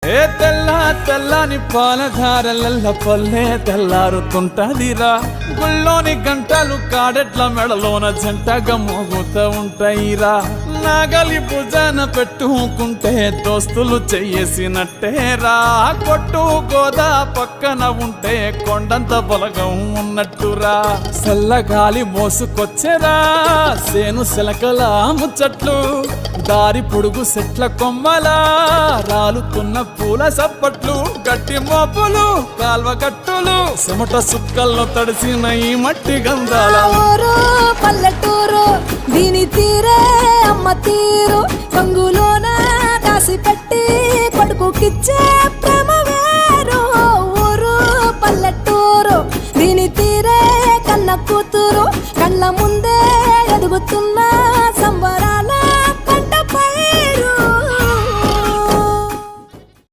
ఏ తెల్లని పాలధారలల్ల పల్లె తెల్లారుతుంటదిరా గుళ్ళోని గంటలు కాడెట్ల మెడలోన జంటగా మోగుతూ ఉంటాయిరా నాగలి భుజాన పెట్టుకుంటే దోస్తులు చెయ్యేసినట్టేరా కొట్టు గోదా పక్కన ఉంటే కొండంత బలగం ఉన్నట్టురా చల్లగాలి మోసుకొచ్చెరా సేను శిలకల ముచ్చట్లు దారి పొడుగు చెట్ల కొమ్మలా రాలుతున్న పూల సప్పట్లు గట్టి మోపులు కాల్వ గట్టులు చెమట సుక్కల్లో తడిసిన ఈ మట్టి గంధాల ఊరు పల్లెటూరు దీని తీరే అమ్మ తీరు కంగులోన దాసి పెట్టి కొడుకుకిచ్చే ప్రేమ వేరు ఊరు పల్లెటూరు దీని తీరే కన్న కూతురు కళ్ళ ముందే ఎదుగుతున్నా